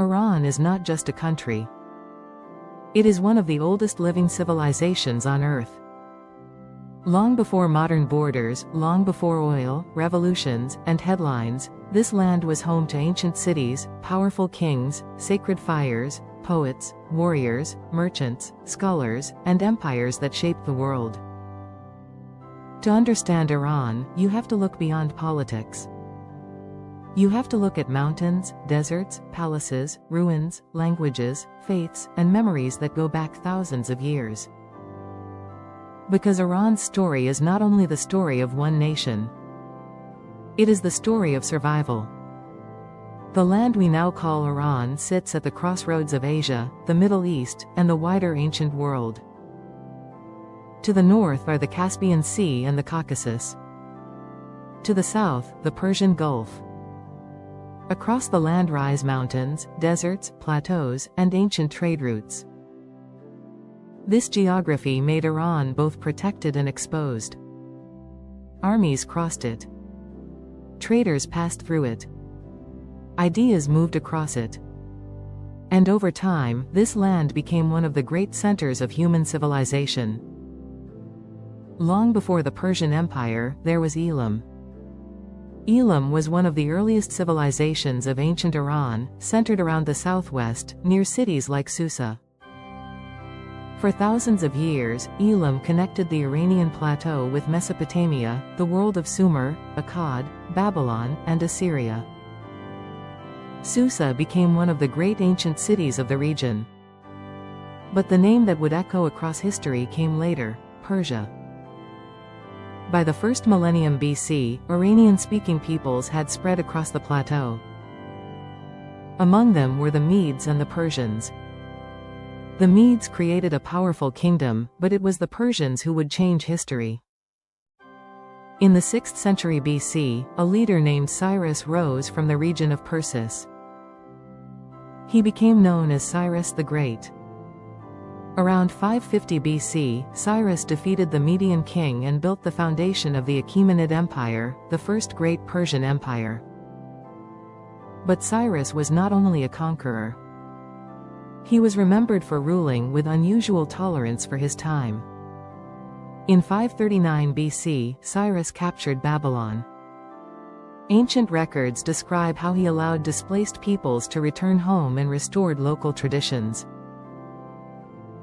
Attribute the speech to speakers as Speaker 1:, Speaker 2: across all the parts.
Speaker 1: Iran is not just a country. It is one of the oldest living civilizations on Earth. Long before modern borders, long before oil, revolutions, and headlines, this land was home to ancient cities, powerful kings, sacred fires, poets, warriors, merchants, scholars, and empires that shaped the world. To understand Iran, you have to look beyond politics. You have to look at mountains, deserts, palaces, ruins, languages, faiths, and memories that go back thousands of years. Because Iran's story is not only the story of one nation. It is the story of survival. The land we now call Iran sits at the crossroads of Asia, the Middle East, and the wider ancient world. To the north are the Caspian Sea and the Caucasus. To the south, the Persian Gulf. Across the land rise mountains, deserts, plateaus, and ancient trade routes. This geography made Iran both protected and exposed. Armies crossed it. Traders passed through it. Ideas moved across it. And over time, this land became one of the great centers of human civilization. Long before the Persian Empire, there was Elam. Elam was one of the earliest civilizations of ancient Iran, centered around the southwest, near cities like Susa. For thousands of years, Elam connected the Iranian plateau with Mesopotamia, the world of Sumer, Akkad, Babylon, and Assyria. Susa became one of the great ancient cities of the region. But the name that would echo across history came later, Persia. By the first millennium BC, Iranian-speaking peoples had spread across the plateau. Among them were the Medes and the Persians. The Medes created a powerful kingdom, but it was the Persians who would change history. In the 6th century BC, a leader named Cyrus rose from the region of Persis. He became known as Cyrus the Great. Around 550 BC, Cyrus defeated the Median king and built the foundation of the Achaemenid Empire, the first great Persian empire. But Cyrus was not only a conqueror. He was remembered for ruling with unusual tolerance for his time. In 539 BC, Cyrus captured Babylon. Ancient records describe how he allowed displaced peoples to return home and restored local traditions.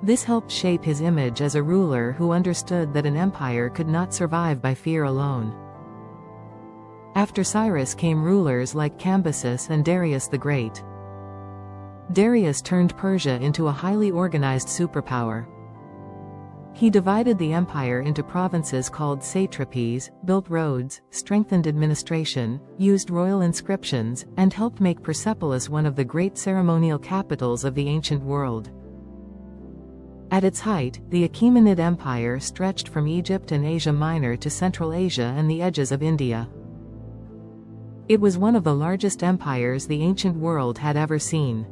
Speaker 1: This helped shape his image as a ruler who understood that an empire could not survive by fear alone. After Cyrus came rulers like Cambyses and Darius the Great. Darius turned Persia into a highly organized superpower. He divided the empire into provinces called satrapies, built roads, strengthened administration, used royal inscriptions, and helped make Persepolis one of the great ceremonial capitals of the ancient world. At its height, the Achaemenid Empire stretched from Egypt and Asia Minor to Central Asia and the edges of India. It was one of the largest empires the ancient world had ever seen.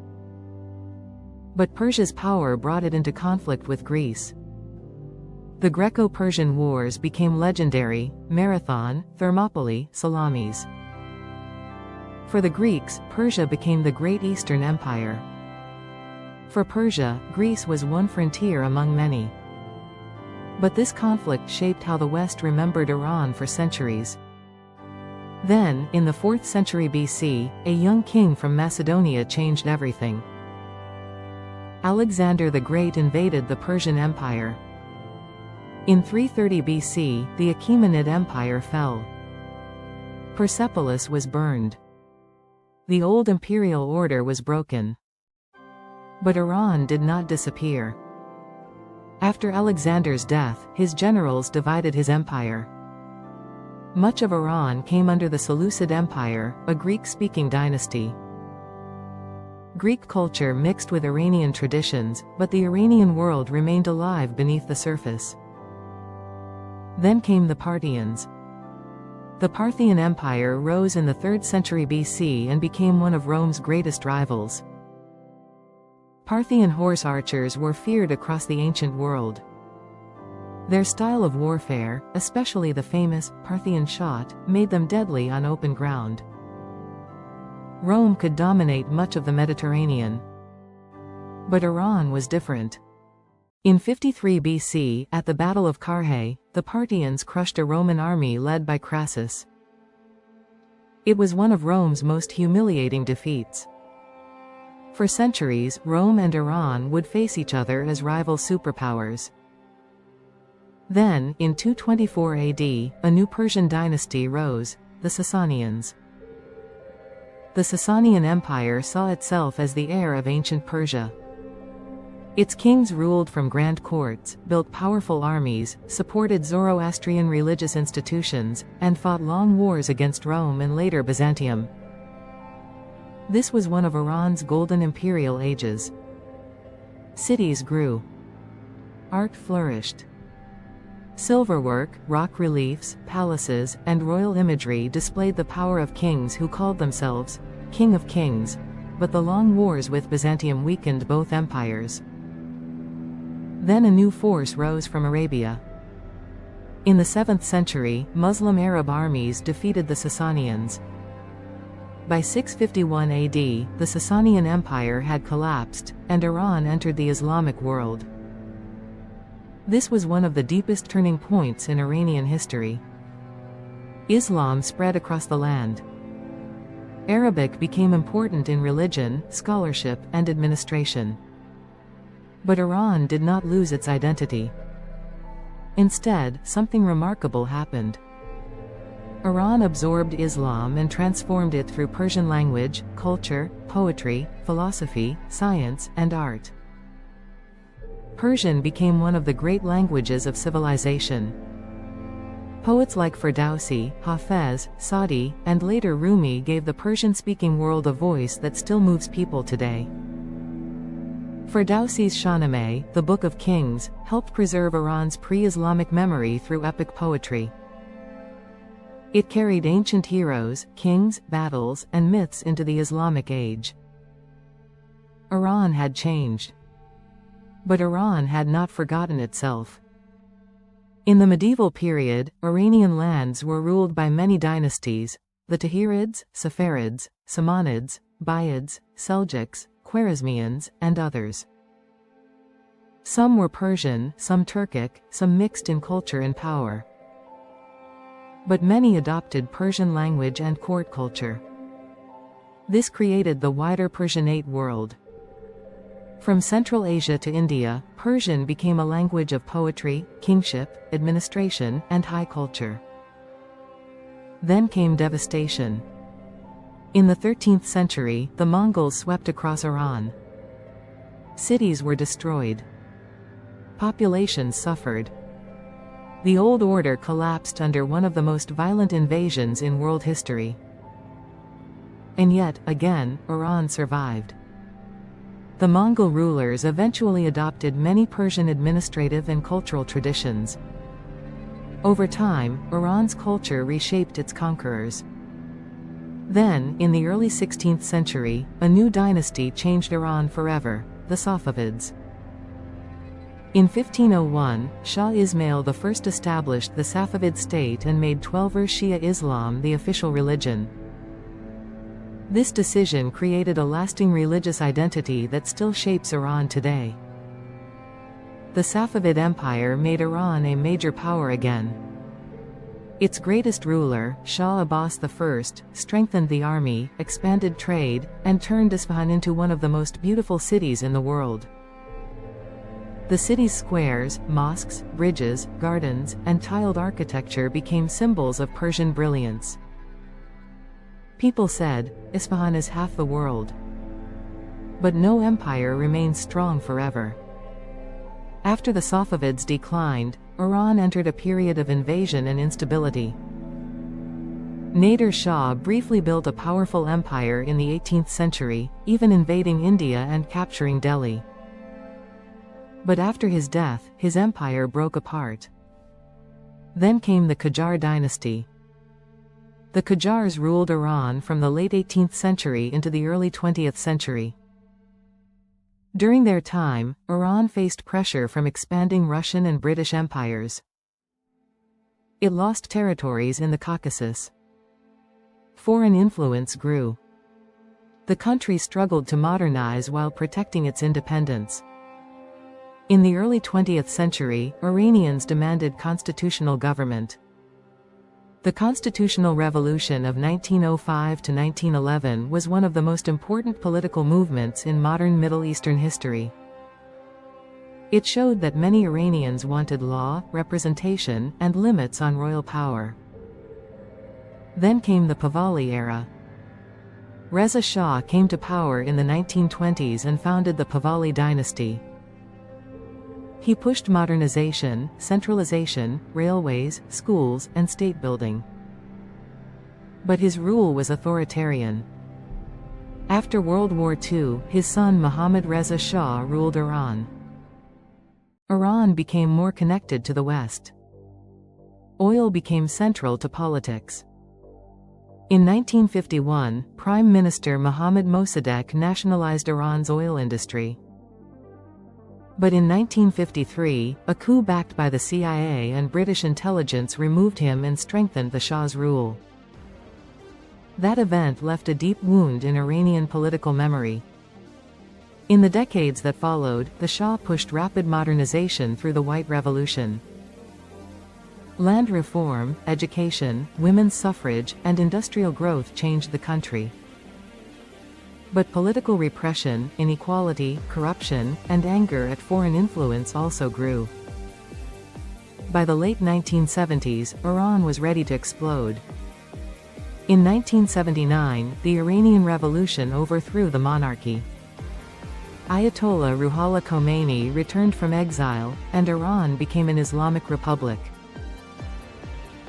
Speaker 1: But Persia's power brought it into conflict with Greece. The Greco-Persian Wars became legendary: Marathon, Thermopylae, Salamis. For the Greeks, Persia became the Great Eastern Empire. For Persia, Greece was one frontier among many. But this conflict shaped how the West remembered Iran for centuries. Then, in the 4th century BC, a young king from Macedonia changed everything. Alexander the Great invaded the Persian Empire. In 330 BC, the Achaemenid Empire fell. Persepolis was burned. The old imperial order was broken. But Iran did not disappear. After Alexander's death, his generals divided his empire. Much of Iran came under the Seleucid Empire, a Greek-speaking dynasty. Greek culture mixed with Iranian traditions, but the Iranian world remained alive beneath the surface. Then came the Parthians. The Parthian Empire rose in the 3rd century BC and became one of Rome's greatest rivals. Parthian horse archers were feared across the ancient world. Their style of warfare, especially the famous Parthian shot, made them deadly on open ground. Rome could dominate much of the Mediterranean. But Iran was different. In 53 BC, at the Battle of Carrhae, the Parthians crushed a Roman army led by Crassus. It was one of Rome's most humiliating defeats. For centuries, Rome and Iran would face each other as rival superpowers. Then, in 224 AD, a new Persian dynasty rose, the Sasanians. The Sasanian Empire saw itself as the heir of ancient Persia. Its kings ruled from grand courts, built powerful armies, supported Zoroastrian religious institutions, and fought long wars against Rome and later Byzantium. This was one of Iran's golden imperial ages. Cities grew. Art flourished. Silverwork, rock reliefs, palaces, and royal imagery displayed the power of kings who called themselves King of Kings, but the long wars with Byzantium weakened both empires. Then a new force rose from Arabia. In the 7th century, Muslim Arab armies defeated the Sasanians. By 651 AD, the Sasanian Empire had collapsed, and Iran entered the Islamic world. This was one of the deepest turning points in Iranian history. Islam spread across the land. Arabic became important in religion, scholarship, and administration. But Iran did not lose its identity. Instead, something remarkable happened. Iran absorbed Islam and transformed it through Persian language, culture, poetry, philosophy, science, and art. Persian became one of the great languages of civilization. Poets like Ferdowsi, Hafez, Saadi, and later Rumi gave the Persian-speaking world a voice that still moves people today. Ferdowsi's Shahnameh, the Book of Kings, helped preserve Iran's pre-Islamic memory through epic poetry. It carried ancient heroes, kings, battles, and myths into the Islamic age. Iran had changed. But Iran had not forgotten itself. In the medieval period, Iranian lands were ruled by many dynasties: the Tahirids, Safavids, Samanids, Buyids, Seljuks, Khwarezmians, and others. Some were Persian, some Turkic, some mixed in culture and power. But many adopted Persian language and court culture. This created the wider Persianate world. From Central Asia to India, Persian became a language of poetry, kingship, administration, and high culture. Then came devastation. In the 13th century, the Mongols swept across Iran. Cities were destroyed. Populations suffered. The old order collapsed under one of the most violent invasions in world history. And yet, again, Iran survived. The Mongol rulers eventually adopted many Persian administrative and cultural traditions. Over time, Iran's culture reshaped its conquerors. Then, in the early 16th century, a new dynasty changed Iran forever: the Safavids. In 1501, Shah Ismail I established the Safavid state and made Twelver Shia Islam the official religion. This decision created a lasting religious identity that still shapes Iran today. The Safavid Empire made Iran a major power again. Its greatest ruler, Shah Abbas I, strengthened the army, expanded trade, and turned Isfahan into one of the most beautiful cities in the world. The city's squares, mosques, bridges, gardens, and tiled architecture became symbols of Persian brilliance. People said, Isfahan is half the world. But no empire remains strong forever. After the Safavids declined, Iran entered a period of invasion and instability. Nader Shah briefly built a powerful empire in the 18th century, even invading India and capturing Delhi. But after his death, his empire broke apart. Then came the Qajar dynasty. The Qajars ruled Iran from the late 18th century into the early 20th century. During their time, Iran faced pressure from expanding Russian and British empires. It lost territories in the Caucasus. Foreign influence grew. The country struggled to modernize while protecting its independence. In the early 20th century, Iranians demanded constitutional government. The Constitutional Revolution of 1905 to 1911 was one of the most important political movements in modern Middle Eastern history. It showed that many Iranians wanted law, representation, and limits on royal power. Then came the Pahlavi Era. Reza Shah came to power in the 1920s and founded the Pahlavi dynasty. He pushed modernization, centralization, railways, schools, and state building. But his rule was authoritarian. After World War II, his son Mohammad Reza Shah ruled Iran. Iran became more connected to the West. Oil became central to politics. In 1951, Prime Minister Mohammad Mossadegh nationalized Iran's oil industry. But in 1953, a coup backed by the CIA and British intelligence removed him and strengthened the Shah's rule. That event left a deep wound in Iranian political memory. In the decades that followed, the Shah pushed rapid modernization through the White Revolution. Land reform, education, women's suffrage, and industrial growth changed the country. But political repression, inequality, corruption, and anger at foreign influence also grew. By the late 1970s, Iran was ready to explode. In 1979, the Iranian Revolution overthrew the monarchy. Ayatollah Ruhollah Khomeini returned from exile, and Iran became an Islamic republic.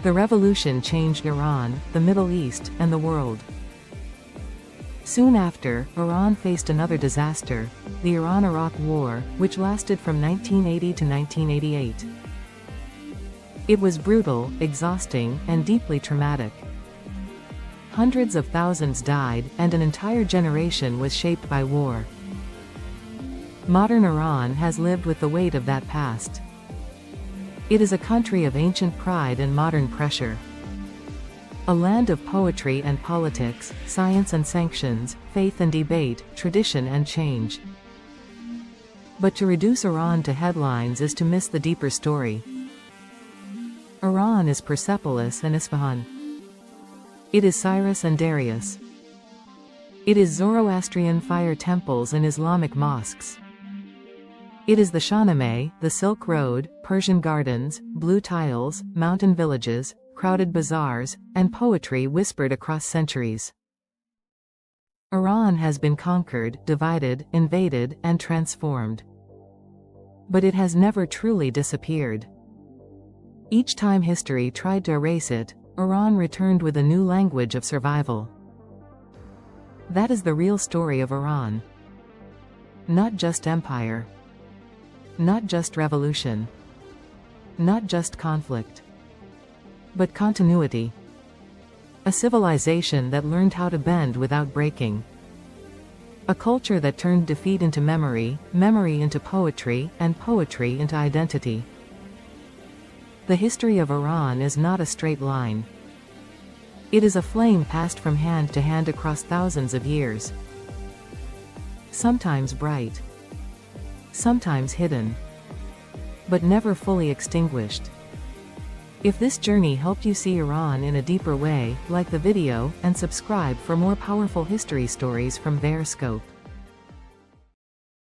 Speaker 1: The revolution changed Iran, the Middle East, and the world. Soon after, Iran faced another disaster, the Iran-Iraq War, which lasted from 1980 to 1988. It was brutal, exhausting, and deeply traumatic. Hundreds of thousands died, and an entire generation was shaped by war. Modern Iran has lived with the weight of that past. It is a country of ancient pride and modern pressure. A land of poetry and politics, science and sanctions, faith and debate, tradition and change. But to reduce Iran to headlines is to miss the deeper story. Iran is Persepolis and Isfahan. It is Cyrus and Darius. It is Zoroastrian fire temples and Islamic mosques. It is the Shahnameh, the Silk Road, Persian gardens, blue tiles, mountain villages, crowded bazaars, and poetry whispered across centuries. Iran has been conquered, divided, invaded, and transformed. But it has never truly disappeared. Each time history tried to erase it, Iran returned with a new language of survival. That is the real story of Iran. Not just empire. Not just revolution. Not just conflict. But continuity. A civilization that learned how to bend without breaking. A culture that turned defeat into memory, memory into poetry, and poetry into identity. The history of Iran is not a straight line. It is a flame passed from hand to hand across thousands of years. Sometimes bright. Sometimes hidden. But never fully extinguished. If this journey helped you see Iran in a deeper way, like the video, and subscribe for more powerful history stories from VeyrScope.